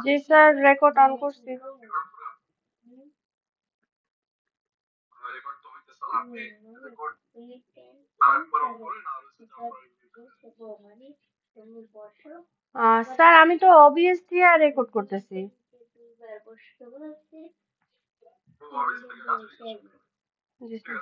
G sir, record on করছি। Sir আমি তো ওবিএস দিয়ে রেকর্ড করতেছি। জি স্যার।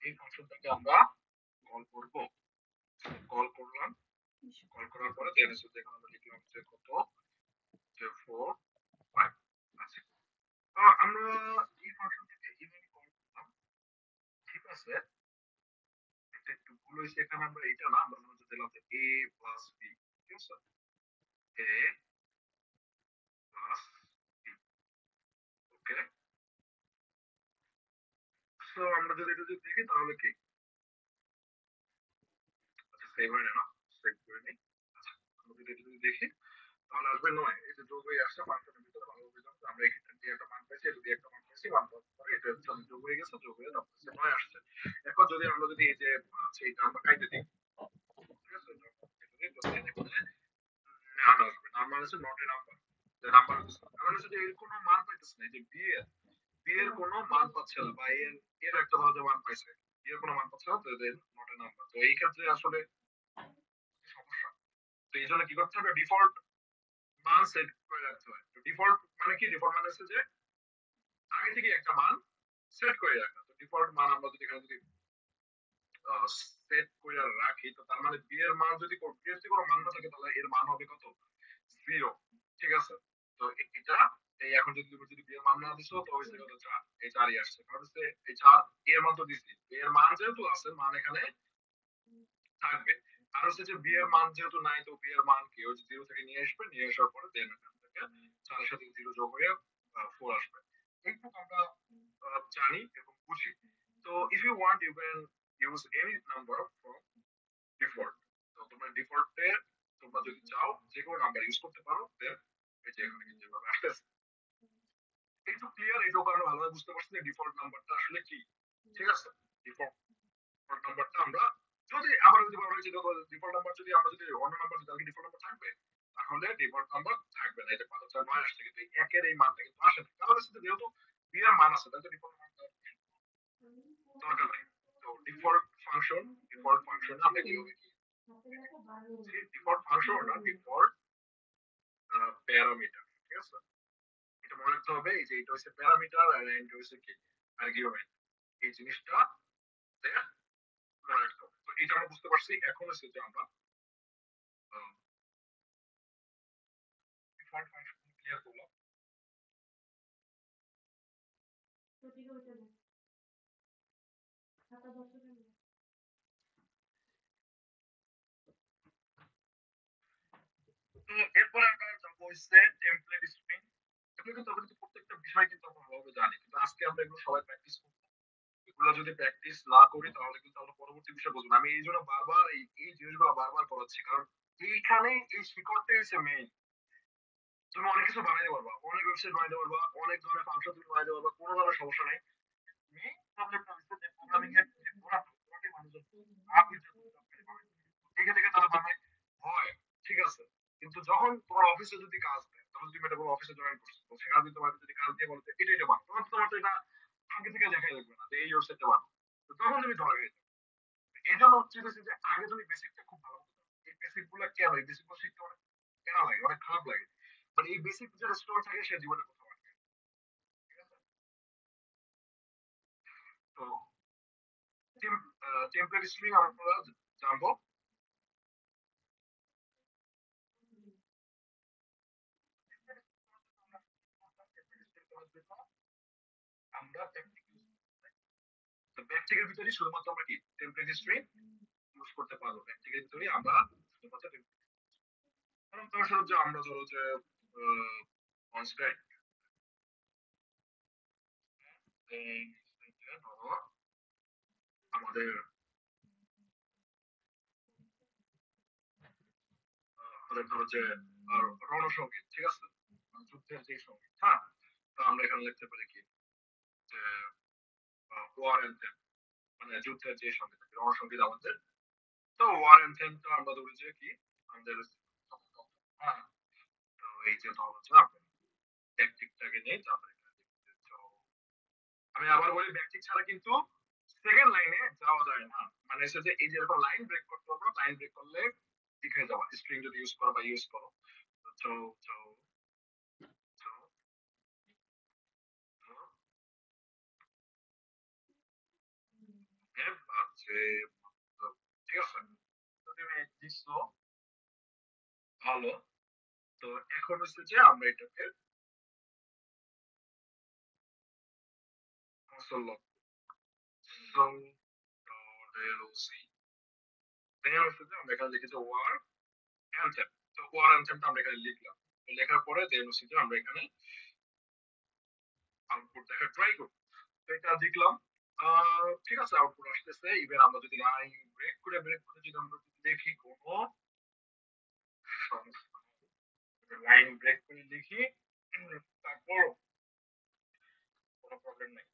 এই ফাংশনটাকে আমরা কল করব, কল করলাম, কল করার পরে দেন হচ্ছে যেখানে আমরা লিখলাম যে কত, যে 4 5 আছে। আমরা এই ফাংশনটাকে এইভাবে কল করলাম, ঠিক আছে। এটা একটু ভুল হয়েছে, এখানে আমরা এটা না, আমরা মনে হচ্ছে দিলাম যে a প্লাস b, ঠিক আছে, a plus b। Okay, so আমরা যদি এটা যদি দেখি তাহলে কি, আচ্ছা সেভ হয় না, সেভ করে নিই। আচ্ছা, আমরা যদি এটা যদি দেখি তাহলে আসবে 9। এই যে যোগ হয়ে আসছে ফাংশনের ভিতরে, ভালোভাবে জানতে আমরা এখানে দিয়ে একটা মান পাইছি, এটা দিয়ে একটা মান পাইছি, মান পাওয়ার পরে এটা হচ্ছে যোগ হয়ে গেছে, যোগ হয়ে তারপর হচ্ছে 9 আসছে। এখন যদি আমরা যদি এই যে আছে এটা আমরা কাইটে দিই, ঠিক আছে, এটা দিয়ে যদি এখানে নাম আসবে, নাম মানে হচ্ছে নট এ নাম্বার, যে নাম্বার হচ্ছে কারণ হচ্ছে যে এর কোনো মান পাইতেছে না, এই যে বি এর কোনো মান পাচ্ছে না, বা এর এর একটা ভালো যে মান পাইছে, এর কোনো মান পাচ্ছে না, তো এদের নট এ নাম্বার। তো এই ক্ষেত্রে আসলে সমস্যা। তো এই জন্য কি করতে হবে, ডিফল্ট মান সেট করে রাখতে হয়। তো ডিফল্ট মানে কি, ডিফল্ট মানে হচ্ছে যে আগে থেকে একটা মান সেট করে রাখা। তো ডিফল্ট মান আমরা যদি এখানে যদি সেট করে রাখি, তো তার মানে বি এর মান যদি বি এর যদি কোনো মান না থাকে তাহলে এর মান হবে কত, 0, ঠিক আছে। তো এটা এই এখন যদি তুমি যদি বি এর মান না দিছো তো হইছে কত, 4, এই 4ই আসছে, কারণ হচ্ছে এই 4 এর মান তো দিছি, এর মান যেহেতু আছে মান এখানে থাকবে। আর হচ্ছে যে বি এর মান যেহেতু নাই, তো বি এর মান কি ওই 0 থেকে নিয়ে আসবে, নিয়ে আসার পরে দেন এখান থেকে 4 এর সাথে 0 যোগ হয়ে 4 আসবে। এইটুকু আমরা জানি এবং বুঝি। তো if you want you can use any number from default. তো তোমরা ডিফল্টে তোমরা যদি চাও যে কোনো নাম্বার ইউজ করতে পারো, দেন এই যে এখানে কিন্তু যেভাবে আসতেছে একটু ক্লিয়ার, এটাও কারণ ভালোভাবে বুঝতে পারছি যে ডিফল্ট নাম্বারটা আসলে কি, ঠিক আছে। ডিফল্ট নাম্বারটা আমরা যদি আবার যদি বলা হয়েছে ডিফল্ট নাম্বার যদি আমরা যদি অন্য নাম্বার যদি ডিফল্ট নাম্বার থাকবে, তাহলে ডিফল্ট নাম্বার থাকবে না। এই যে 5 আসছে কিন্তু এই একের এই মানটা কিন্তু আসে না, কারণ হচ্ছে যেহেতু বি এর মান আছে তাহলে তো ডিফল্ট মান দরকার নাই। তো ডিফল্ট ফাংশন আমরা কি হবে, কি ডিফল্ট ফাংশন না ডিফল্ট প্যারামিটার, ঠিক আছে। এটা মনে রাখতে হবে, এই যে এটা হচ্ছে প্যারামিটার আর এটা হচ্ছে কি আর্গুমেন্ট, এই জিনিসটা মনে রাখতে হবে। তো এটা আমরা বুঝতে পারছি। এখন হচ্ছে যে আমরা ডিফল্ট ফাংশন ক্লিয়ার করলাম। এরপরে আমরা যাবো হচ্ছে টেমপ্লেট স্ট্রিং। এগুলো কিন্তু আমরা কিন্তু প্রত্যেকটা বিষয় কিন্তু আমরা ভালোভাবে জানি, কিন্তু আজকে আমরা এগুলো সবাই প্র্যাকটিস করবো। এগুলো যদি প্র্যাকটিস না করি তাহলে কিন্তু আমরা পরবর্তী বিষয় বুঝবো না। আমি এই জন্য বারবার এই জিনিসগুলো বারবার করাচ্ছি, কারণ এইখানে এই শিকড়টাই হচ্ছে মেইন। তুমি অনেক কিছু বানাইতে পারবা, অনেক ওয়েবসাইট বানাইতে পারবা, অনেক ধরনের ফাংশন তুমি বানাইতে পারবা, কোনো ধরনের সমস্যা নেই। মেইন প্রবলেমটা হচ্ছে যে প্রোগ্রামিং এর যে গোড়াটাই মানুষজন না বুঝে প্রোগ্রাম বানায়। দেখে দেখে তারা বানায় হয়, ঠিক আছে। কিন্তু যখন তোমার অফিসে যদি কাজ দেয়, তখন তুমি এটা কোনো অফিসে জয়েন করছো, তো সেখানে যদি তোমাকে যদি কাজ দিয়ে বলতে এটা এটা বানাও, তখন তো তোমার তো এটা আগে থেকে দেখাই লাগবে না যে এই ওয়েবসাইটটা বানাও। তো তখন তুমি ধরা গেছো। এই জন্য হচ্ছে যে আগে তুমি বেসিকটা খুব ভালো মতো জানো। এই বেসিক গুলো কেন, এই বেসিক গুলো শিখতে অনেক কেনা লাগে, অনেক খারাপ লাগে। মানে এই বেসিক যে স্টোর থাকে সে জীবনে কোথাও আসবে না, ঠিক আছে। তো টেমপ্লেট স্ট্রিং আমরা জানবো। আমরা ব্যাকটিকের ভিতরে শুধুমাত্র আমরা কি টেমপ্লেট স্ট্রিং ইউজ করতে পারবো, ব্যাকটিকের ভিতরে আমরা শুধুমাত্র কারণ দর্শক যে আমরা ধরো যে কনস্ট্যান্ট ধরো আমাদের আমাদের ধরো যে রণসঙ্গীত, ঠিক আছে, যুদ্ধের যে সঙ্গীত, হ্যাঁ। তো আমরা এখানে লিখতে পারি কি, যে ওয়ার অ্যান্থেম, মানে যুদ্ধের যে সঙ্গীত রণসঙ্গীত আমাদের। তো ওয়ার অ্যান্থেমটা আমরা ধরি যে কি আমাদের, হ্যাঁ। তো এই যে ধরো যে ট্যাকটিকটাকে নেই, তারপরে আমি আবার বলি ব্যাকটিক ছাড়া কিন্তু সেকেন্ড লাইনে যাওয়া যায় না। মানে হচ্ছে যে এই যে এরকম লাইন ব্রেক করতে পারবো, লাইন ব্রেক করলে ঠিক হয়ে যাওয়া, স্ট্রিং যদি ইউজ করো বা ইউজ করো। তো তো তো তো যে ঠিক আছে, তো তুমি দিচ্ছো ভালো। তো এখন হচ্ছে যে আমরা এটাকে কনসোল দেন হচ্ছে যে আমরা এখানে লিখেছি ওয়ার অ্যানথেম। তো ওয়ার অ্যানথেমটা আমরা এখানে লিখলাম। তো লেখার পরে দেন হচ্ছে যে আমরা এখানে আউটপুট দেখা ট্রাই করব। তো এটা দেখলাম ঠিক আছে, আউটপুট আসতেছে। ইভেন আমরা যদি লাইন ব্রেক করে যদি আমরা দেখি কোনো সমস্যা, লাইন ব্রেক করে লিখি তারপর কোনো প্রবলেম নেই।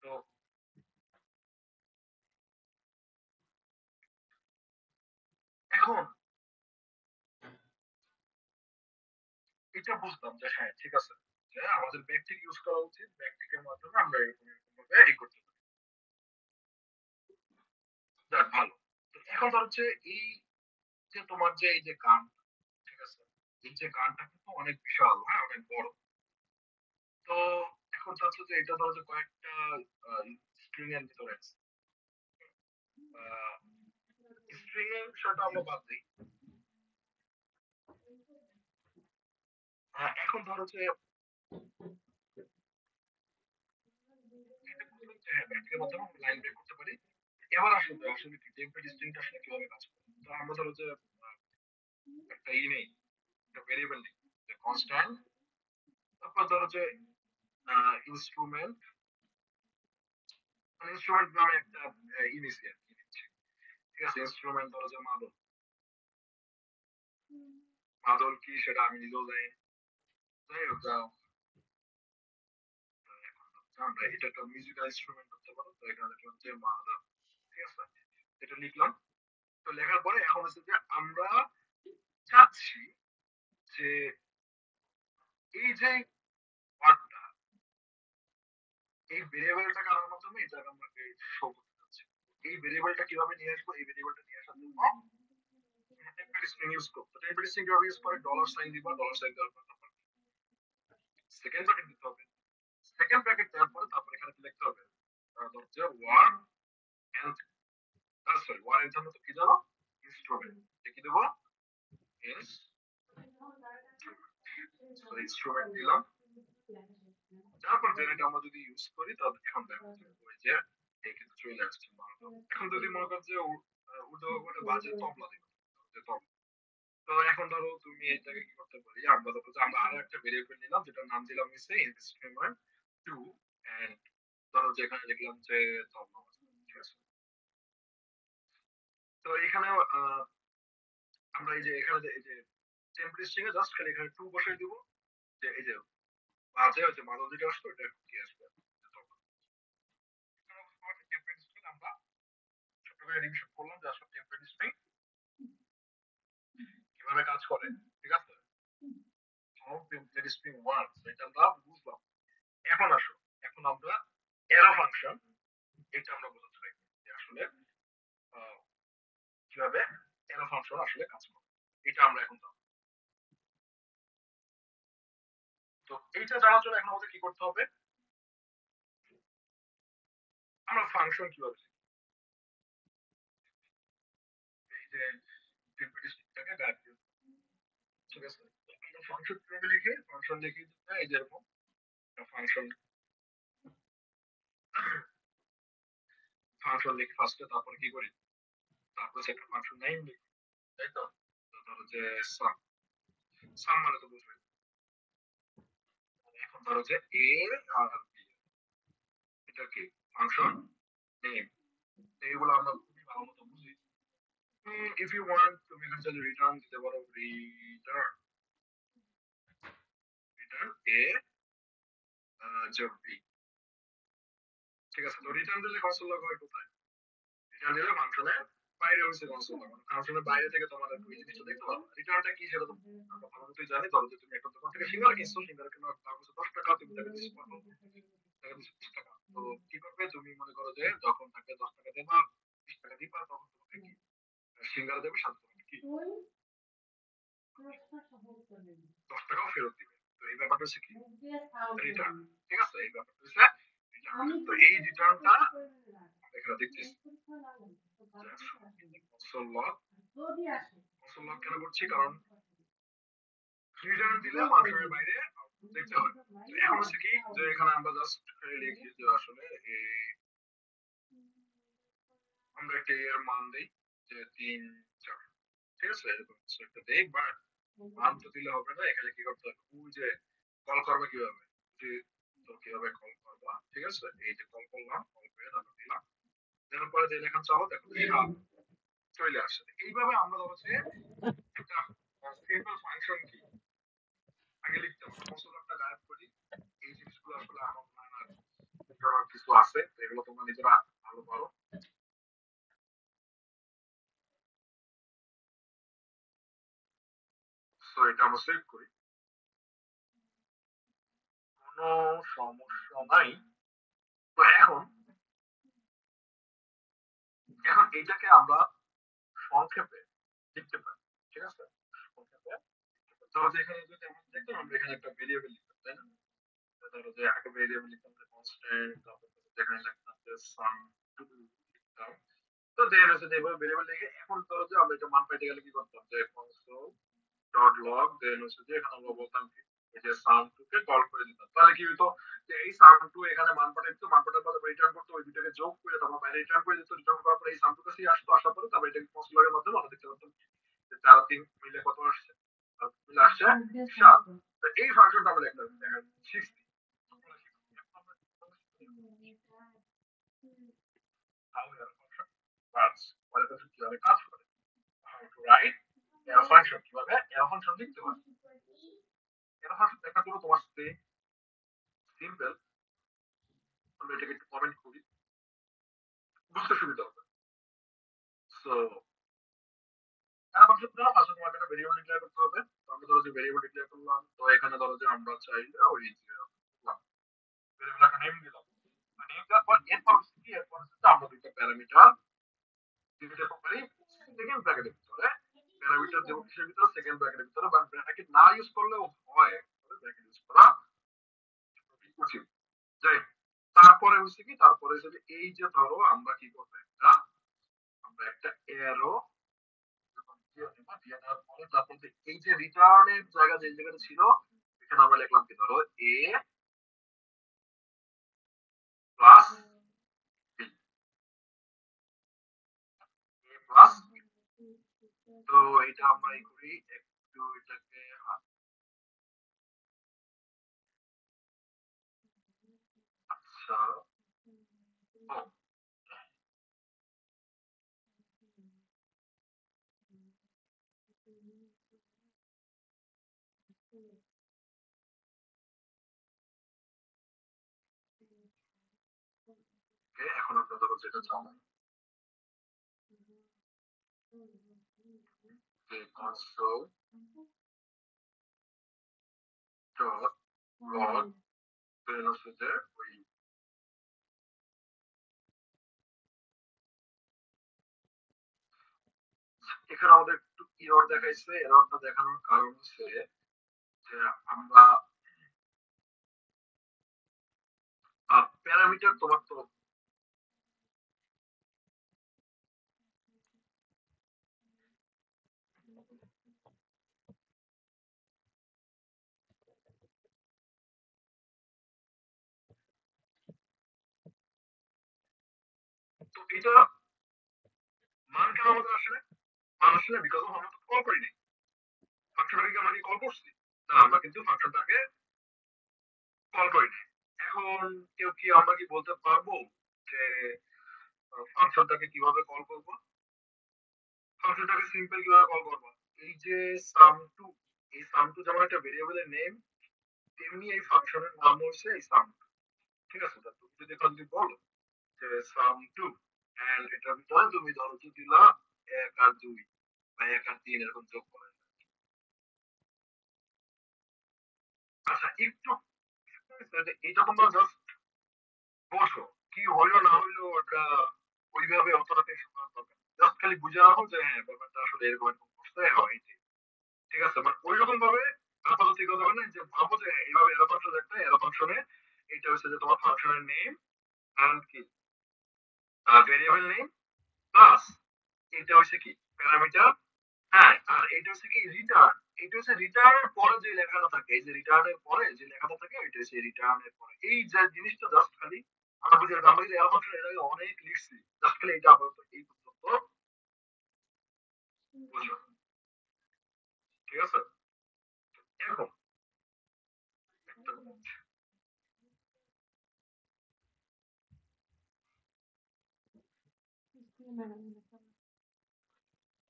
তো এখন এটা বুঝলাম যে হ্যাঁ ঠিক আছে, যে আমাদের ব্যাকটিক ইউজ করা উচিত, ব্যাকটিকের মাধ্যমে আমরা এরকম এরকম ভাবে এই করতে পারি। যাক ভালো। তো এখন ধর হচ্ছে এই যে তোমার যে এই যে গান, ঠিক আছে, এই যে গানটা কিন্তু অনেক বিশাল, হ্যাঁ অনেক বড়। তো এখন চাচ্ছ যে এটা ধরো যে কয়েকটা স্ট্রিং এর ভিতরে আছে। স্ট্রিং এর বিষয়টা আমরা বাদ দিই। এখন ধরো যে হ্যাঁ ব্যাকটিকের মাধ্যমে আমরা লাইন ব্রেক করতে পারি। এবার আসলে আসলে কি টেম্পলেট স্ট্রিংটা আসলে কিভাবে কাজ করে। তো আমরা ধরো যে একটা নেই, একটা ভেরিয়েবল নেই, যে কনস্ট্যান্ট, তারপর ধরো যে ইনস্ট্রুমেন্ট, মানে ইনস্ট্রুমেন্ট নামে একটা ইনিশিয়াল নিচ্ছি। ঠিক আছে, ইনস্ট্রুমেন্ট ধরো যে মাদল, মাদল কি সেটা আমি নিজেও জানি না। যাই হোক আমরা এটা একটা মিউজিক্যাল ইনস্ট্রুমেন্ট করতে পারো। তো এখানে লিখলাম যে মাদল, ঠিক আছে, এটা লিখলাম। তো লেখার পরে এখন হচ্ছে যে আমরা চাচ্ছি যে এই যে ওয়ার্ডটা, এই ভেরিয়েবলটাকে আনার মাধ্যমে এটা আমাকে শো করতে চাচ্ছি। এই ভেরিয়েবলটা কিভাবে নিয়ে আসবো, এই ভেরিয়েবলটা নিয়ে আসার জন্য টেম্পলেট স্ট্রিং ইউজ করব। টেম্পলেট স্ট্রিং কিভাবে ইউজ করে, ডলার সাইন দিবা, ডলার সাইন দেওয়ার পর তারপর সেকেন্ড ব্র্যাকেট দিতে হবে। সেকেন্ড ব্র্যাকেট দেওয়ার পরে তারপর এখানে কি লিখতে হবে, হচ্ছে ওয়ার এন্ড, সরি ওয়ার এন্ড তো কি জানো, ইনস্ট্রুমেন্ট। কি দেবো, ইনস্ট্রুমেন্ট দিলাম। তারপর যেটা আমরা যদি ইউজ করি তাহলে এখন দেখো যে ওই যে এই কিন্তু চলে আসছে বারোটা। এখন যদি মনে করো যে উর্দু করে বাজে তবলা দিবে, যে তবলা। তো এখন ধরো তুমি এইটাকে কি করতে পারি, আমরা ধরো যে আমরা আরো একটা ভেরিয়েবল নিলাম যেটার নাম দিলাম হচ্ছে ইনস্ট্রুমেন্ট টু, এন্ড ধরো যে এখানে লিখলাম যে তবলা, ঠিক আছে। তো এখানে আমরা এই যে এখানে যে এই যে টেম্পলেট স্ট্রিং এ জাস্ট খালি এখানে টু বসাই দিব, যে এই যে বাজে হচ্ছে মাদল যেটা আসবে এটা কি আসবে, টেম্পলেট স্ট্রিং আমরা ছোট করে রিভিশন করলাম যে আসলে টেম্পলেট স্ট্রিং কিভাবে কাজ করে, ঠিক আছে। হাউ টেম্পলেট স্ট্রিং ওয়ার্কস এটা আমরা বুঝলাম। এখন আসো, এখন আমরা অ্যারো ফাংশন, এটা আমরা বোঝাতে চাই যে আসলে আহ, কিভাবে অ্যারো ফাংশন আসলে কাজ করে, এটা আমরা এখন জানবো। তো এইটা জানার জন্য এখন আমাদের কি করতে হবে, আমরা ফাংশন কিভাবে লিখি, এই যে টেম্পলেট স্ট্রিংটাকে গাইড দিই, ঠিক আছে। তো আমরা ফাংশন কিভাবে লিখি, ফাংশন লিখি যে এই যে এরকম ফাংশন, ফাংশন লিখি ফার্স্টে, তারপরে কি করি, তারপরে সেটা ফাংশন নেম লিখি, তাই তো। তো ধরো যে সাম, সাম মানে তো বুঝবে। এখন ধরো যে এ আর বি, এটা কি ফাংশন নেম, এইগুলো আমরা খুবই ভালো মতো বুঝি। ইফ ইউ ওয়ান্ট তুমি এখানে যদি রিটার্ন দিতে পারো, রিটার্ন, রিটার্ন এ যোগ বি, ঠিক আছে। তো রিটার্ন দিলে কনসোল লগ হয় কোথায়, রিটার্ন দিলে ফাংশনের বাইরে হচ্ছে কনসোল লগ, ফাংশনের বাইরে থেকে তোমাদের ওই জিনিসটা দেখতে পারো। রিটার্নটা কি সেটা তো আমরা ভালো মতোই জানি। ধরো যে তুমি একটা দোকান থেকে সিঙ্গারা কিনছো, সিঙ্গারা কেনার দাম হচ্ছে 10 টাকা, তুমি তাকে দিচ্ছ কত, তাকে দিচ্ছ 20 টাকা। তো কি করবে, তুমি মনে করো যে যখন তাকে 10 টাকা দেবা, 20 টাকা দিবা, তখন তোমাকে কি সিঙ্গারা দেবে, সাথে তোমাকে কি 10 টাকাও ফেরত দিবে। তো এই ব্যাপারটা হচ্ছে কি রিটার্ন, ঠিক আছে, এই ব্যাপারটা হচ্ছে রিটার্ন। তো এই রিটার্নটা এখানে দেখতেছি কনসোল লগ কেন করছি, কারণ রিটার্ন দিলে ফাংশনের বাইরে আউটপুট দেখতে হয়। তো এখন হচ্ছে কি যে এখানে আমরা জাস্ট লিখি যে আসলে আমরা একটা এর মান দেই যে 3 4, ঠিক আছে, এরকম কিছু একটা দেই। বাট মান তো দিলে হবে না, এখানে কি করতে হবে, ওই যে কল করবে কিভাবে, যে তো কিভাবে কল করবা, ঠিক আছে, এই যে কল করলাম, কল করে তারপর দিলাম, দেওয়ার পরে যে লেখা চাও দেখো চলে আসে। এইভাবে আমরা হচ্ছে একটা সিম্পল ফাংশন কি আগে লিখতে হবে, কনসোলটা গায়েব করি। এই জিনিসগুলো আসলে আমার মনে হয় না কিছু আছে, এগুলো তোমরা নিজেরা ভালো পারো। তো এটা আমরা সেভ করি, কোনো সমস্যা নাই। তো এখন এখন এইটাকে আমরা সংক্ষেপে লিখতে পারি, ঠিক আছে, সংক্ষেপে। ধরো যে এখানে যদি আমরা দেখতাম, আমরা এখানে একটা ভেরিয়েবল লিখতাম, তাই না? তো ধরো যে একটা ভেরিয়েবল লিখতাম যে কনস্ট্যান্ট, তারপর যেখানে লিখতাম যে সাম লিখতাম। তো দেন হচ্ছে যে ভেরিয়েবল লিখে এখন ধরো যে আমরা এটা মান পাইতে গেলে কি করতাম, যে কনসোল ডট লগ, দেন হচ্ছে যে এখানে আমরা বলতাম কি এই যে সাম2 কে কল করে দিতাম। তাহলে কি হতো, যে এই সাম2 এখানে মান পাঠাইতো, মান পাঠানোর পরে রিটার্ন করতো, ওই দুটাকে যোগ করে তারপর বাইরে রিটার্ন করে দিত। রিটার্ন করার পরে এই সাম2 কাছে আসতো, আসার পরে তারপর এটাকে কনসোল লগের মাধ্যমে আমরা দেখতে পারতাম যে 4 3 মিলে কত আসছে, মিলে আসছে 7। তো এই ফাংশনটা আমরা দেখা শিখছি। How error function works, বলে তো কিভাবে কাজ করে, how to write error function, কিভাবে error function লিখতে হয়। error function দেখার জন্য তোমার সাথে সিম্পল আমরা এটাকে একটু কমেন্ট করি, বুঝতে সুবিধা হবে। সো error function না, ফার্স্টে তোমাকে একটা ভেরিয়েবল ডিক্লেয়ার করতে হবে। তো আমরা ধরো যে ভেরিয়েবল ডিক্লেয়ার করলাম, তো এখানে ধরো যে আমরা চাইলে ওই যে ভেরিয়েবলটা নেম দিলাম, নেম দেওয়ার পর এরপর হচ্ছে কি, এরপর হচ্ছে আমরা দুইটা প্যারামিটার দিতে পারি সেকেন্ড ব্র্যাকেটের ভিতরে। প্যারামিটার দেবো কিসের ভিতরে, সেকেন্ড ব্র্যাকেটের ভিতরে, বাট ব্র্যাকেট না ইউজ করলেও হয়, ব্র্যাকেট ইউজ করা উচিত। যাই হোক, তারপরে হচ্ছে কি, তারপরে হচ্ছে এই যে ধরো আমরা কি করবো, একটা আমরা একটা এরো দিয়ে দেবো, দিয়ে দেওয়ার পরে তারপর এই যে রিটার্নের জায়গা যে জায়গাটা ছিল, এখানে আমরা লিখলাম কি, ধরো এ প্লাস বি, এ প্লাস। তো এটা আমরা এই করি একটু এটাকে, আচ্ছা, ও, এখন আমরা ধরো যেটা চাও যে কনসোল ডট লগ, দেন হচ্ছে যে ওই এখানে আমাদের একটু এরর দেখাইছে। এররটা দেখানোর কারণ হচ্ছে যে আমরা প্যারামিটার তোমার তো তো এটা মান কেন আমাদের আসে না, মান আসে না বিকজ আমরা তো কল করি নাই ফাংশনটাকে, কি আমরা কি কল করছি, না আমরা কিন্তু ফাংশনটাকে কল করি নাই। এখন কেউ কি আমরা কি বলতে পারবো যে ফাংশনটাকে কিভাবে কল করবো, ফাংশনটাকে সিম্পল কিভাবে কল করবো। এই যে সাম2, এই সাম2 যেমন একটা ভেরিয়েবলের নেম, তেমনি এই ফাংশনের নাম হচ্ছে এই সাম2, ঠিক আছে। তা তুমি যদি এখন যদি বলো যে সাম2 এন্ড এটার ভিতরে তুমি ধরো যে দিলা 1 আর 2 বা 1 আর 3 এরকম যোগ করে। আচ্ছা একটু এইটা তোমরা জাস্ট বোঝো, কি হইলো না হইলো ওটা ওইভাবে অতটা টেনশন করার দরকার, জাস্ট খালি বুঝে রাখো যে হ্যাঁ ব্যাপারটা আসলে এরকম এরকম করতে হয়, ঠিক আছে। মানে ওই রকম ভাবে আপাতত ঠিক কথা না, যে ভাবো যে এইভাবে এরো ফাংশন একটা এরো ফাংশনে, এটা হচ্ছে যে তোমার ফাংশনের নেম এন্ড কি ভেরিয়েবল নেম প্লাস এটা হচ্ছে কি প্যারামিটার। হ্যাঁ, আর এটা হচ্ছে কি রিটার্ন। এটা হচ্ছে রিটার্নের পরে যে লেখাটা থাকে, এই যে রিটার্নের পরে যে লেখাটা থাকে এটা হচ্ছে রিটার্নের পরে এই যে জিনিসটা জাস্ট খালি আমরা বুঝে আমরা কিন্তু এর ফাংশন এর আগে অনেক লিখছি, জাস্ট খালি এটা আপাতত এই পর্যন্ত বুঝো, ঠিক আছে? এখন একটা minute।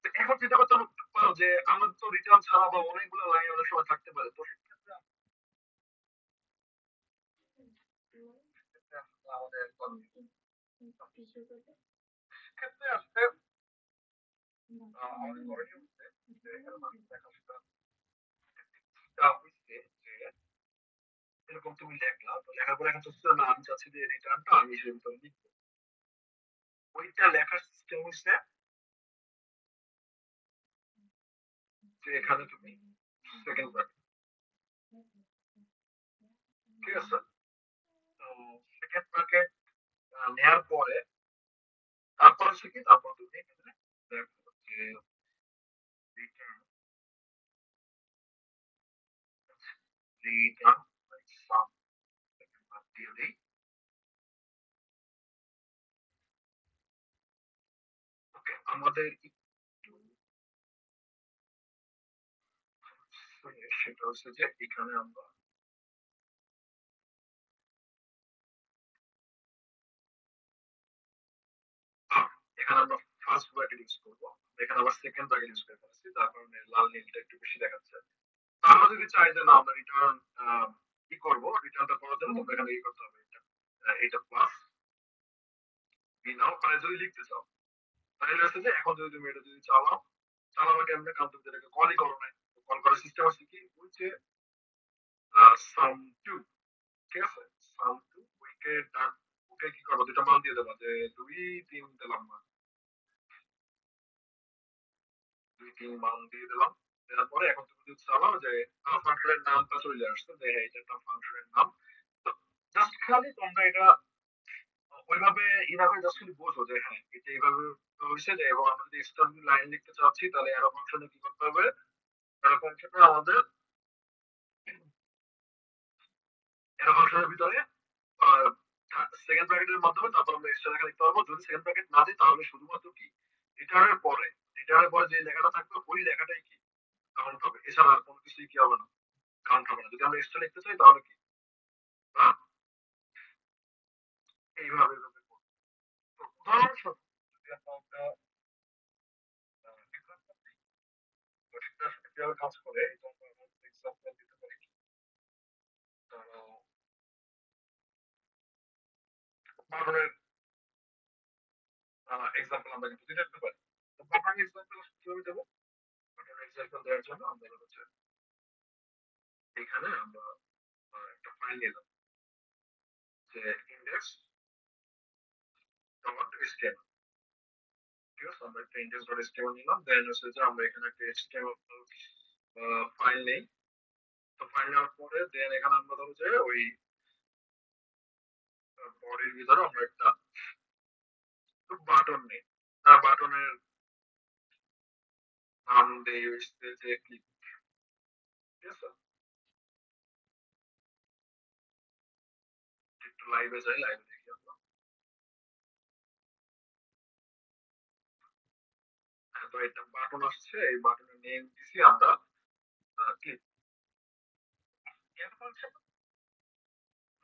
তো এখন চিন্তা করতে পারো যে আমাদের তো রিটার্ন ছাড়া বা অনেকগুলো লাইন অনেক সময় থাকতে পারে, তো সেক্ষেত্রে আমাদের ক্ষেত্রে আসলে আমাদের করণীয় হচ্ছে যে এখানে মানুষ দেখা হচ্ছে যে এরকম তুমি লেখলা, তো লেখার পরে এখন হচ্ছে না আমি চাচ্ছি যে রিটার্নটা আমি হিসেবে ভিতরে লিখবো। ওইটা লেখার সিস্টেম হচ্ছে যে এখানে তুমি সেকেন্ড ব্র্যাকেট, ঠিক আছে? তো সেকেন্ড ব্র্যাকেট নেওয়ার পরে তারপর হচ্ছে কি তারপর তুমি এখানে দেখো যে রিটার্ন রিটার্ন সাম দিয়ে দিই। ওকে, আমাদের একটু সেটা হচ্ছে যে এখানে আমরা এখানে আমরা ফার্স্ট ব্র্যাকেট ইউজ করবো, এখানে আবার সেকেন্ড ব্র্যাকেট ইউজ করে ফেলেছি, যার কারণে লাল নীলটা একটু বেশি দেখাচ্ছে। আমরা যদি চাই যে না আমরা রিটার্ন কি করবো, রিটার্নটা করার জন্য তোমরা এখানে কি করতে হবে, এটা প্লাস বি নাও, মানে যদি লিখতে চাও তাহলে হচ্ছে যে এখন যদি তুমি এটা যদি চালাও, চালানো কেমনে, কারণ তুমি এটাকে কলই করো নাই, কল করার সিস্টেম হচ্ছে কি হচ্ছে সাম টু, ঠিক আছে? সাম টু উইকে ডান, ওকে কি করবো দুটা মান দিয়ে দেবো যে 2 3 দিলাম মান, 2 3 মান দিয়ে দিলাম। দেওয়ার পরে এখন তুমি যদি চালাও যে ফাংশনের নামটা চলে আসছে যে হ্যাঁ এটা একটা ফাংশনের নাম, তো জাস্ট খালি তোমরা এটা ওইভাবে এইভাবে জাস্ট খালি বোঝো যে হ্যাঁ এটা এইভাবে হয়েছে যে, এবং আমরা যদি এক্সট্রা লাইন লিখতে চাচ্ছি তাহলে অ্যারো ফাংশনে কি করতে হবে, অ্যারো ফাংশনে আমাদের অ্যারো ফাংশনের ভিতরে সেকেন্ড ব্র্যাকেটের মাধ্যমে তারপর আমরা এক্সট্রা লেখা লিখতে পারবো। যদি সেকেন্ড ব্র্যাকেট না দিই তাহলে শুধুমাত্র কি রিটার্নের পরে, রিটার্নের পরে যে লেখাটা থাকবে ওই লেখাটাই কি কাউন্ট হবে, এছাড়া আর কোনো কিছুই কি হবে না, কাউন্ট হবে না। যদি আমরা এক্সট্রা লিখতে চাই তাহলে কি আমরা এইভাবে এইভাবে করবো। তো উদাহরণস্বরূপ যদি আমরা একটা example দিই, তো সেটা আসলে কিভাবে কাজ করে এটা আমরা এক্সাম্পল দিতে পারি। ধরো বাটনের এক্সাম্পল আমরা কিন্তু দিতে পারি। তো বাটনের এক্সাম্পল কিভাবে দেবো, বাটনের এক্সাম্পল দেওয়ার জন্য আমরা হচ্ছে এখানে আমরা একটা ফাইল নিলাম যে ইন্ডেক্স ডট এচটিএমএল, ঠিক আছে? আমরা একটা ইন্ডেক্স ডট এচটিএমএল নিলাম, দেন হচ্ছে যে আমরা এখানে একটা এচটিএমএল ফাইল নেই। তো ফাইল নেওয়ার পরে দেন এখানে আমরা ধরো যে ওই বডির ভিতরে আমরা একটা বাটন নেই, বাটনের নাম দেই হচ্ছে যে ক্লিক, ঠিক আছে? একটু লাইভে যাই, লাইভে দেখি আমরা। হ্যাঁ, তো এটা বাটন আসছে, এই বাটনের নেম দিছি আমরা ক্লিক।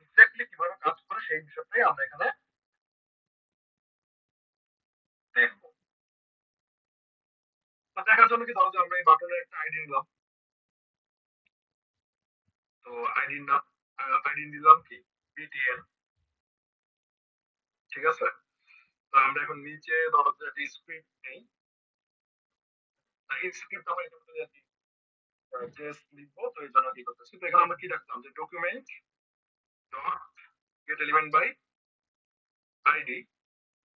এক্স্যাক্টলি কিভাবে কাজ করে সেই বিষয়টাই আমরা এখানে দেখবো। তো দেখার জন্য কি ধরো যে আমরা এই বাটনের একটা আইডি নিলাম, তো আইডি নাম আইডি নিলাম কি বিটিএন, ঠিক আছে? তো আমরা এখন নিচে ধরো যে একটা স্ক্রিপ্ট নেই, এই স্ক্রিপ্ট আমরা এটা করতে যাচ্ছি টেস্ট লিখবো, তো এই জন্য কি করতেছি, তো এখানে আমরা কি রাখলাম যে document dot get element by ID,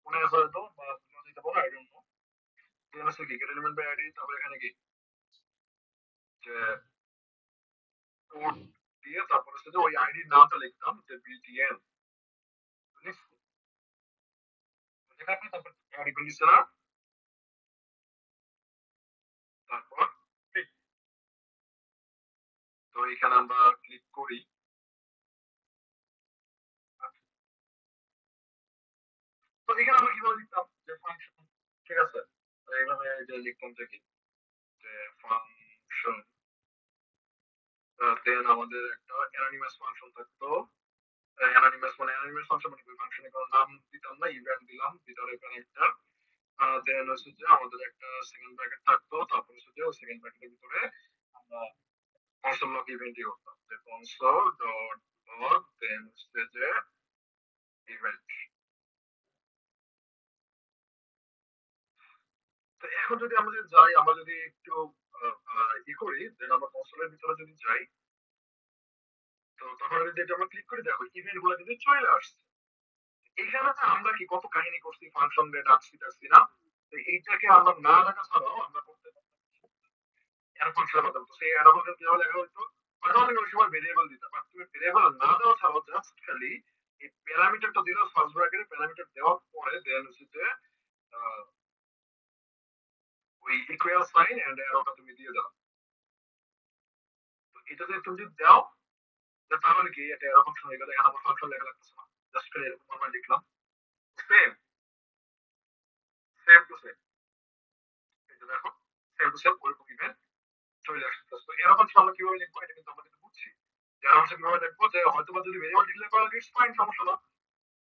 মনে আছে হয়তো বা ভুলে যেতে পারো, আই ডোন্ট নো। এখানে আছে কি গেট এলিমেন্ট বাই আইডি, তারপর এখানে কি যে কোড দিয়ে তারপর হচ্ছে যে ওই আইডির নামটা লিখতাম যে বিটিএন, থাকবে, তারপর অ্যাড ইভেন্ট দিচ্ছে না, তারপর click। তো এখানে আমরা ক্লিক করি। তো এখানে আমরা কিভাবে লিখতাম যে ফাংশন, ঠিক আছে, তো এইভাবে যে লিখতাম যে কি, যে ফাংশন, দেন আমাদের একটা অ্যানোনিমাস ফাংশন থাকতো। অ্যানোনিমাস মানে অ্যানোনিমাস ফাংশন মানে ওই ফাংশনে কোনো নাম দিতাম না, ইভেন্ট দিলাম ভিতরে প্যারামিটার। দেন হচ্ছে যে আমাদের একটা সেকেন্ড ব্র্যাকেট থাকতো, তারপর হচ্ছে যে ওই সেকেন্ড ব্র্যাকেটের ভিতরে আমরা কনসোল লগ ইভেন্টই করতাম, যে কনসোল ডট লগ দেন হচ্ছে যে ইভেন্ট। তো এখন যদি আমরা যদি যাই, আমরা যদি একটু ই করি, দেন আমরা কনসোলের ভিতরে যদি যাই, তো তখন যদি এটা আমরা ক্লিক করি, দেখো ইভেন্ট গুলো কিন্তু চলে আসছে। এখানে যে আমরা কি কত কাহিনী করছি, ফাংশন রে ডাকছি টাকছি না, তো এইটাকে আমরা না রাখা ছাড়াও আমরা করতে পারি এর ফাংশনের মাধ্যমে। তো সেই এর ফাংশন কিভাবে লেখা হইতো, হয়তো অনেক ওই সময় ভেরিয়েবল দিতে, বাট তুমি ভেরিয়েবল না দেওয়া ছাড়াও জাস্ট খালি এই প্যারামিটারটা দিলে ফার্স্ট ব্র্যাকেটে প্যারামিটার দেওয়ার পরে দেন হচ্ছে যে আহ, ওই ইকুয়াল সাইন এন্ড এরোটা তুমি দিয়ে দাও। তো এটা যদি তুমি যদি দাও, তাহলে কি এটা এরো ফাংশন হয়ে গেল, এখানে আমার ফাংশন লেখা লাগতেছে না, জাস্ট খালি এরকম আমরা লিখলাম সেম, সেম টু সেম। এই যে দেখো সেম টু সেম ওইরকম ইভেন্ট চলে আসছে। তো এরকম আমরা কিভাবে লিখবো এটা কিন্তু আমরা কিন্তু বুঝছি, যে আমরা কিভাবে লিখবো, যে হয়তো বা যদি ভেরিয়েবল ডিক্লেয়ার করা ইটস ফাইন, সমস্যা না,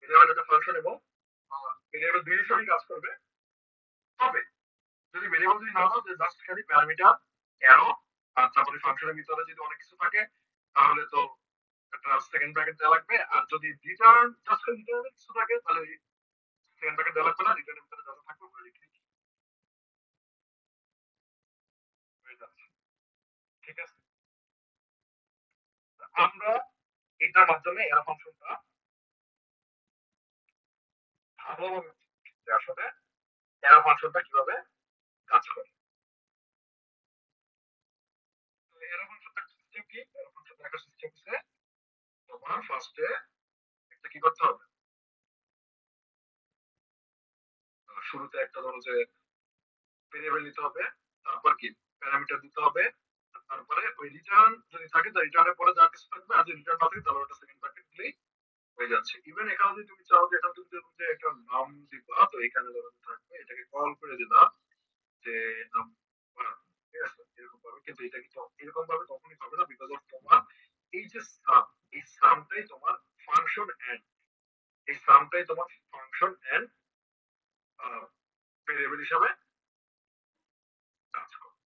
ভেরিয়েবল একটা ফাংশন এবং ভেরিয়েবল দুই হিসাবেই কাজ করবে। তবে যদি ভেরিয়েবল যদি না দাও, যে জাস্ট খালি প্যারামিটার অ্যারো আর তারপরে ফাংশনের ভিতরে যদি অনেক কিছু থাকে, তাহলে তো একটা সেকেন্ড ব্র্যাকেট দেওয়া লাগবে। আর যদি রিটার্ন জাস্ট খালি রিটার্নের কিছু থাকে, তাহলে সেকেন্ড ব্র্যাকেট দেওয়া লাগবে না, রিটার্নের ভিতরে যা থাকবে ওগুলো লিখে হয়ে যাচ্ছে। ঠিক আছে, আমরা এটার মাধ্যমে এরা ফাংশনটা ভালোভাবে বুঝছি যে আসলে এরা ফাংশনটা কিভাবে কাজ করে। তো এরা ফাংশনটা সিস্টেম কি, এরা ফাংশনটা একটা সিস্টেম হচ্ছে তোমার ফার্স্টে একটা কি করতে হবে, শুরুতে একটা ধরো যে ভেরিয়েবল নিতে হবে, তারপর কি প্যারামিটার দিতে হবে, তারপরে ওই রিটার্ন যদি থাকে তো রিটার্নের পরে যা কিছু থাকবে, আর যদি রিটার্ন না থাকে তাহলে ওটা সেকেন্ড ব্র্যাকেট দিলেই হয়ে যাচ্ছে। ইভেন এখানে যদি তুমি চাও যে এটা তুমি যে একটা নাম দিবা, তো এখানে ধরো থাকবে, এটাকে কল করে দিলা যে নাম, ঠিক আছে, এরকম ভাবে। কিন্তু এটা কিন্তু এরকম ভাবে কখনই হবে না, বিকজ অফ তোমার এই যে সাম, এই সামটাই তোমার ফাংশন এন্ড, এই সামটাই তোমার ফাংশন এন্ড ভেরিয়েবল হিসাবে কাজ করে।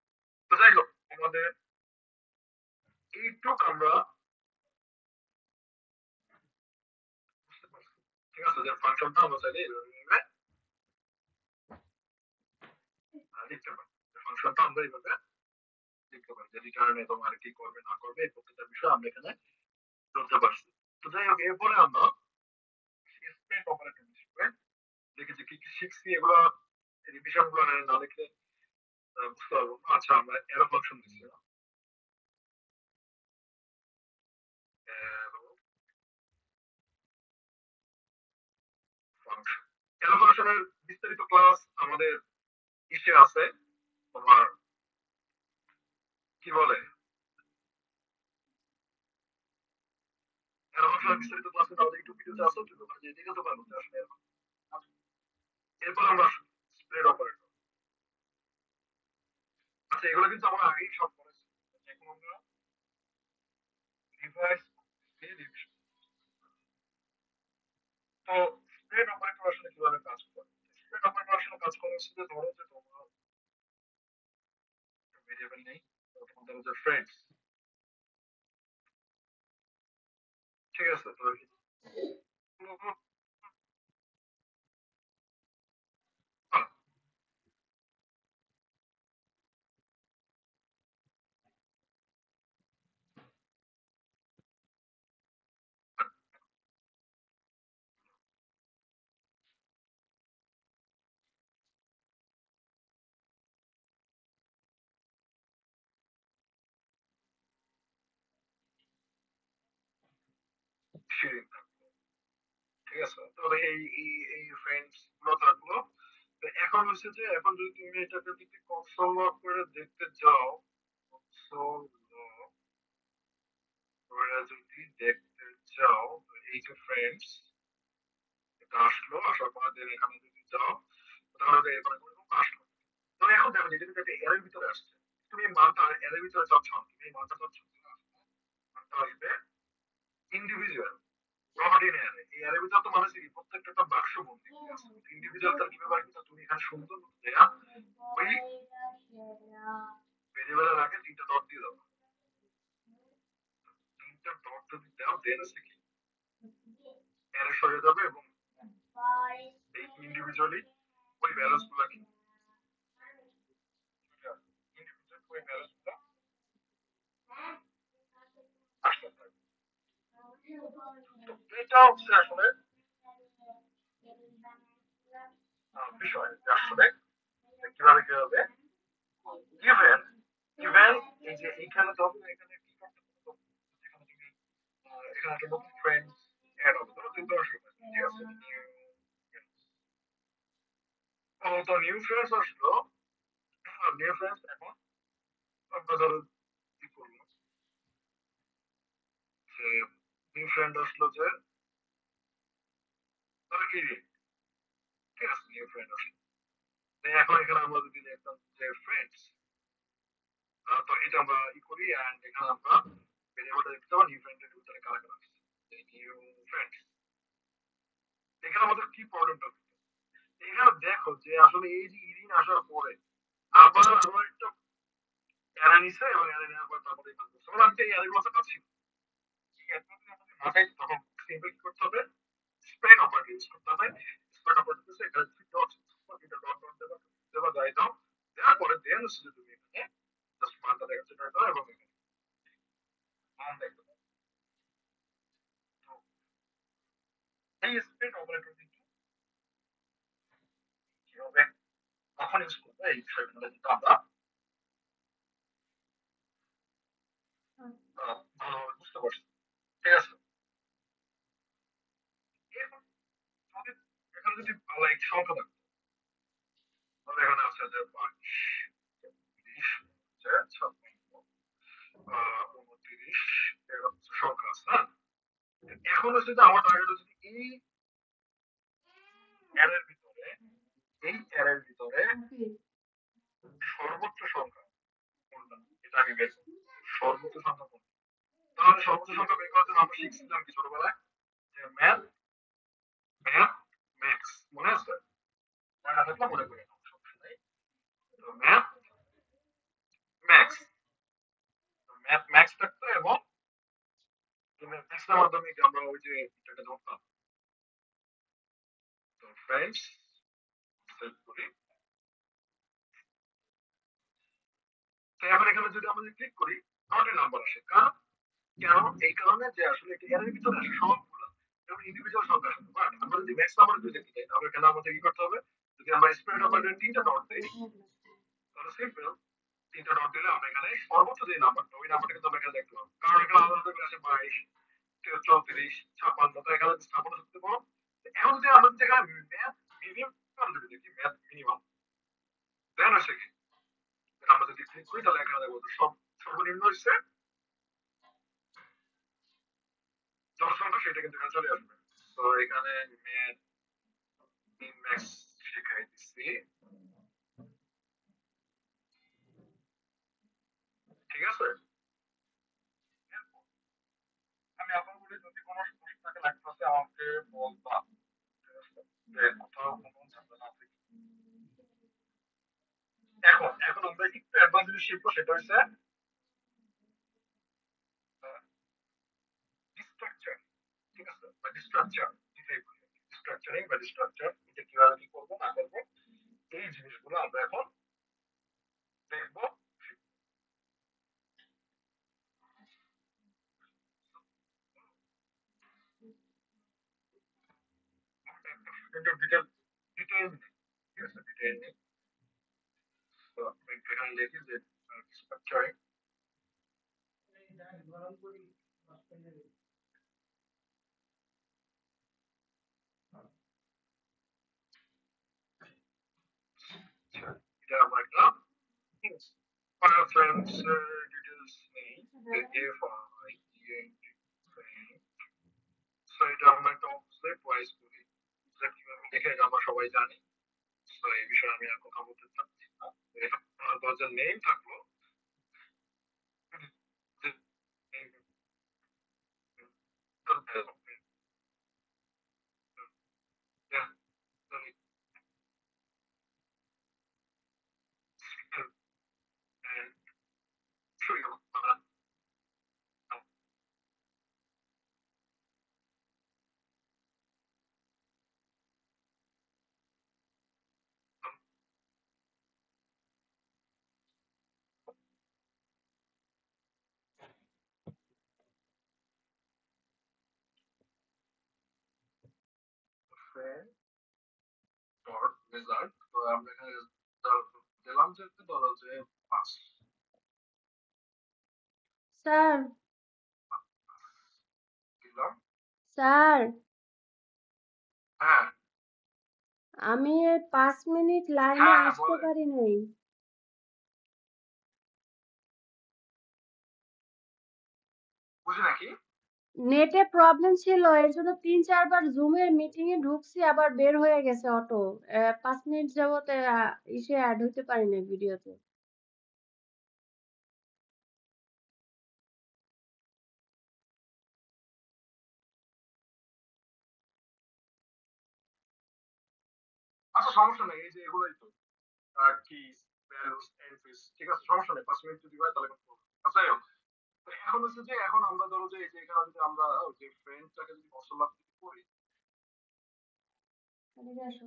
তো যাই হোক, আমাদের এইটুক আমরা বুঝতে পারছি। ঠিক আছে, যে ফাংশনটা আমরা চাইলে এইভাবে লিখতে পারি, ফাংশনটা আমরা এইভাবে লিখতে পারি, যে রিটার্নে তোমার কি করবে না করবে এই প্রত্যেকটা বিষয় আমরা এখানে ধরতে পারছি। তো যাই হোক, এরপরে আমরা স্প্রেড অপারেটর হিসেবে দেখেছি কি কি শিখছি, এগুলো রিভিশন গুলো না লিখলে বুঝতে পারবো না। আচ্ছা, আমরা এরো ফাংশন দিচ্ছিলাম, ফাংশন, এরো ফাংশনের বিস্তারিত ক্লাস আমাদের ইসে আছে, তোমার কি বলে, এরো ফাংশনের বিস্তারিত ক্লাস আমাদের ইউটিউব ভিডিওতে আছে, তুমি ওখানে যেয়ে দেখতে পারবো যে আসলে এরকম। এরপর আমরা স্প্রেড অপারেটর। আচ্ছা, এগুলো কিন্তু আমরা আগেই সব করেছি, এখন আমরা রিভাইজ রিভিশন। তো স্প্রেড অপারেটর আসলে কিভাবে কাজ করে, স্প্রেড অপারেটর আসলে কাজ করে হচ্ছে যে ধরো যে তোমার ভেরিয়েবল নেই, তো তোমাদের যে ফ্রেন্ডস, ঠিক আছে, তো শেয়ারিং, ঠিক আছে? তো এই ফ্রেন্ডস গুলো থাকলো। তো এখন হচ্ছে যে এখন যদি তুমি এটাকে যদি কনসোল লক করে দেখতে যাও, কনসোল লক করে যদি দেখতে যাও, তো এই যে ফ্রেন্ডস এটা আসলো, আসার পরে দেন এখানে যদি যাও তাহলে এখানে কোনো আসলো। তো এখন দেখো যে যদি একটা এর ভিতরে আসছে, তুমি এই মানটা এর ভিতরে চাচ্ছ না, তুমি এই মানটা চাচ্ছ মানটা আসবে ইন্ডিভিজুয়াল অর্ডিনারি। এই এর ভিতরে তো মানে কি প্রত্যেকটা একটা বাক্স বন্দি আছে, ইন্ডিভিজুয়াল তার কিভাবে আসবে তুমি এখানে সুন্দর মতো দেয়া ওই ভেরিয়েবলের আগে তিনটা ডট দিয়ে দাও। তিনটা ডট যদি দাও দেন হচ্ছে কি এর সরে যাবে এবং এই ইন্ডিভিজুয়ালি ওই ব্যালেন্স গুলা কি ইন্ডিভিজুয়াল ওই ব্যালেন্স গুলা আসতে থাকবে। তো এটা হচ্ছে আসলে বিষয় যে আসলে কিভাবে কিভাবে গিভেন গিভেন এই যে এইখানে ধরো এখানে কি করতে পারো, যেখানে তুমি এখানে একটা নতুন ফ্রেন্ডস এড হবে, ধরো 10 টা, ঠিক আছে? তো নিউ ফ্রেন্ডস আসলো, নিউ ফ্রেন্ডস এখন আমরা ধরো কি করবো যে নিউ ফ্রেন্ড আসলো যে ধরো ইরিন, ঠিক আছে? নিউ ফ্রেন্ড আসলো, তো এখন এখানে আমরা যদি লিখতাম যে ফ্রেন্ডস, তো এটা আমরা ই করি এন্ড এখানে আমরা ভেরিয়েবলটা দেখতে পাবো নিউ ফ্রেন্ডের ভিতরে কারা কারা আছে, নিউ ফ্রেন্ডস। এখানে আমাদের কি প্রবলেমটা, এখানে দেখো যে আসলে এই যে ইরিন আসার পরে আবার আরো একটা এরা নিছে এবং এরা নেওয়ার পর তারপরে এই কাজ করছে। আমি তো এই এরা গুলো পাচ্ছি মাথায়, তখন সিম্পল কি করতে হবে, স্প্রেড অপারেটর ইউজ করতে হবে। স্প্রেড অপারেটর হচ্ছে এখানে যদি ডট এটা ডট ডট দেবা দেবা যাই দাও, দেওয়ার পরে দেন হচ্ছে তুমি এখানে জাস্ট মানটা দেখাচ্ছে দাও এবং এখানে মান দেখতে পাবে। তো এই স্প্রেড অপারেটর কিন্তু কিভাবে কখন ইউজ করবে এই বিষয়গুলো কিন্তু আমরা ভালোভাবে বুঝতে পারছি, ঠিক আছে? এখন যদি এখানে যদি লাইক সংখ্যা থাকতো, তাহলে এখানে আছে যে 5, 30, 26, 29 এরকম সংখ্যা আছে, হ্যাঁ? এখন হচ্ছে যে আমার টার্গেট হচ্ছে যে এই অ্যারের ভিতরে, এই অ্যারের ভিতরে সর্বোচ্চ সংখ্যা কোনটা এটা আমি বের করব। সর্বোচ্চ সংখ্যা কোনটা, তাহলে সর্বোচ্চ সংখ্যা বের করার জন্য আমরা শিখছিলাম কি ছোটবেলায় যে ম্যাথ ম্যাথ ম্যাক্স, মনে আছে? মনে না থাকলে মনে করে নাও, সমস্যা নেই। তো ম্যাথ ম্যাক্স, ম্যাথ ম্যাক্স থাকতো এবং ম্যাক্সের মাধ্যমে কি আমরা ওই যে এটাকে ধরতাম। তো ফ্রেন্ডস সেভ করি। তো এখন এখানে যদি আমরা ক্লিক করি তাহলে নাম্বার আসে, কারণ কেন এই কারণে যে আসলে এর ভিতরে আসে সবগুলো এবং ইন্ডিভিজুয়াল সংখ্যা আসে, বাট আমরা যদি ম্যাক্স নাম্বার যদি দেখতে চাই তাহলে এখানে আমাদের কি করতে হবে, যদি আমরা স্প্রেড অপারেটর তিনটা ডট দেই তাহলে সিম্পল তিনটা ডট দিলে আমরা এখানে সর্বোচ্চ যে নাম্বারটা ওই নাম্বারটা কিন্তু আমরা এখানে দেখতে পাবো, কারণ এখানে আমাদের আছে 22, 34, 56, তো এখানে স্থাপনা করতে পারবো। এখন যদি আমরা যদি এখানে ম্যাথ মিনিমাম যদি দেখি, ম্যাথ মিনিমাম দেন হচ্ছে কি আমরা যদি ক্লিক করি তাহলে এখানে দেখবো সব সর্বনিম্ন হচ্ছে যত সংখ্যা সেটা কিন্তু এখানে চলে আসবে। তো এখানে ম্যাথ ম্যাক্স শিখাই দিচ্ছি, ঠিক আছে? আমি আবার বলি যদি কোনো সমস্যা থাকে লাগতেছে আমাকে বলবা, ঠিক আছে? যে কোথাও কোনো ঝামেলা আছে কি। এখন এখন আমরা একটু অ্যাডভান্স জিনিস শিখবো, সেটা হচ্ছে ডিস্ট্রাকচার, ঠিক আছে? বা ডিস্ট্রাকচার যেটাই বলি, ডিস্ট্রাকচারিং বা ডিস্ট্রাকচার এটা কিভাবে কি করবো না করবো এই জিনিসগুলো আমরা এখন দেখবো। ডিটেল ডিটেল, ঠিক আছে? ডিটেল নেই। তো এখানে লিখি যে ডিস্ট্রাকচারিং, ডিটেলস নেই এফ আই এন সো এটা আমরা একটা অবজেক্ট ওয়াইজ করি অবজেক্ট কিভাবে দেখে এটা আমরা সবাই জানি তো এই বিষয়ে আমি আর কথা বলতে চাচ্ছি না এটা দরজার নেম থাকলো ডট রেজাল্ট তো আমরা এখানে রেজাল্ট দিলাম যে ধরো যে 5 স্যার, দিলাম স্যার, হ্যাঁ আমি এই 5 মিনিট লাইনে হ্যাঁ হ্যাঁ আসতে বলেন পারি নাই। বুঝি নাকি নেটে প্রবলেম ছিল, এর জন্য 3-4 বার জুমের মিটিং এ ঢুকছি, আবার বের হয়ে গেছে অটো। 5 মিনিট যাবত ইসে অ্যাড হইতে পারি না ভিডিওতে। আচ্ছা সমস্যা নেই এই যে এগুলোই তো কিস ভ্যালুস এন্ট্রিজ ঠিক আছে সমস্যা নেই 5 মিনিট যদি হয় তাহলে কোনো problem নেই। আচ্ছা যাই হোক, তো এখন হচ্ছে যে এখন আমরা ধরো যে এই যে এখানে যদি আমরা ওই যে ফ্রেন্ডটাকে যদি কনসোল যদি করি এদিকে আসো।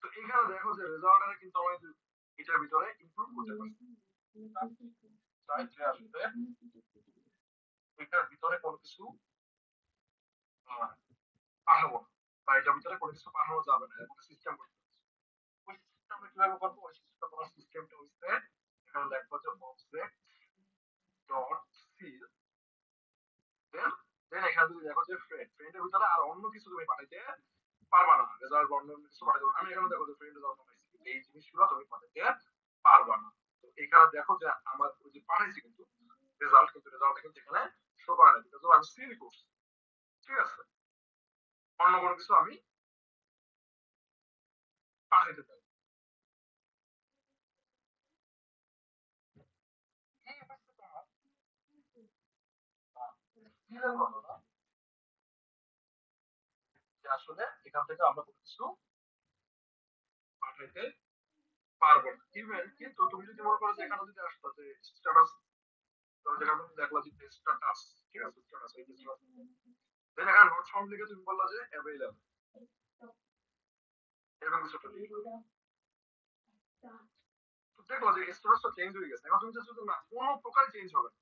তো এখানে দেখো যে রেজাল্টটা কিন্তু আমরা কিন্তু এটার ভিতরে ইনক্লুড করতে পারছি চাইলে আসলে এটার ভিতরে কোনো কিছু আহ, পাঠাবো না বা এটার ভিতরে কোনো কিছু পাঠানো যাবে না এরকম সিস্টেম করতে হবে। ওই সিস্টেমটা কিভাবে করবো ওই সিস্টেম করার সিস্টেমটা হচ্ছে এখানে লিখবো যে অবজেক্ট ডট সিল দেন দেন এখানে যদি দেখো যে ফ্রেন্ডের ভিতরে আর অন্য কিছু তুমি পাঠাইতে পারবা না রেজাল্ট বা অন্য কিছু পাঠাইতে পারবা না। আমি এখানে দেখো যে ফ্রেন্ড রেজাল্ট পাঠাইছি কিন্তু এই জিনিসগুলো তুমি পাঠাইতে পারবা না তো এখানে দেখো যে আমার ওই যে পাঠাইছি কিন্তু রেজাল্ট কিন্তু রেজাল্টটা কিন্তু এখানে শো করে না বিকজ আমি সিল করছি ঠিক আছে অন্য কোনো কিছু আমি পাঠাইতে চাই এই হচ্ছে তোমার সিলের ঘটনা যে আসলে এখান থেকে আমরা কোনো কিছু পাঠাইতে পারবো না ইভেন কিন্তু তুমি যদি মনে করো যে এখানে যদি আসতো যে স্ট্যাটাস ধরো যেখানে তুমি দেখলা যে স্ট্যাটাস ঠিক আছে স্ট্যাটাস এই যে দেন এখানে নট ফাউন্ড লিখে তুমি বললা যে অ্যাভেলেবল এরকম কিছু একটা লিখলা তো দেখলা যে স্ট্যাটাসটা চেঞ্জ হয়ে গেছে এখন তুমি চাচ্ছ যে না কোনো প্রকার চেঞ্জ হবে না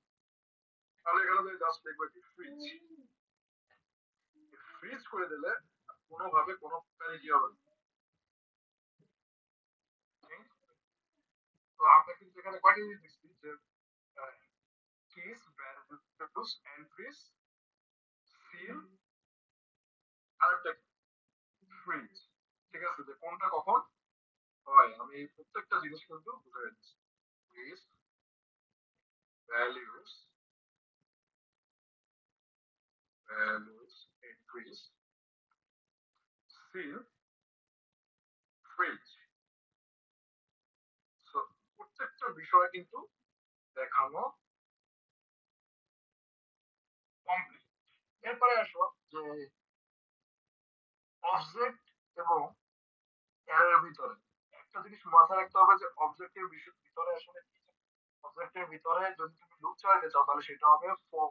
তাহলে এখানে তুমি জাস্ট লিখবে কি ফ্রিজ ফ্রিজ করে দিলে কোনোভাবে কোনো প্রকারই কি হবে না change হবে না। তো আমরা কিন্তু এখানে কয়টা জিনিস দিচ্ছি যে কিস ভ্যালুস এন্ট্রিজ সিল আর একটা ফ্রিজ ঠিক আছে যে কোনটা কখন হয় আমি এই প্রত্যেকটা জিনিস কিন্তু বুঝে যাচ্ছি kiss values values entries seal fridge so প্রত্যেকটা বিষয় কিন্তু দেখানো কমপ্লিট এরপরে আসো যে অবজেক্ট এবং অ্যারের ভিতরে একটা জিনিস মাথায় রাখতে হবে যে অবজেক্টের ভিতরে আসলে অবজেক্টের ভিতরে যদি তুমি লুপ চালাতে চাও তাহলে সেটা হবে ফর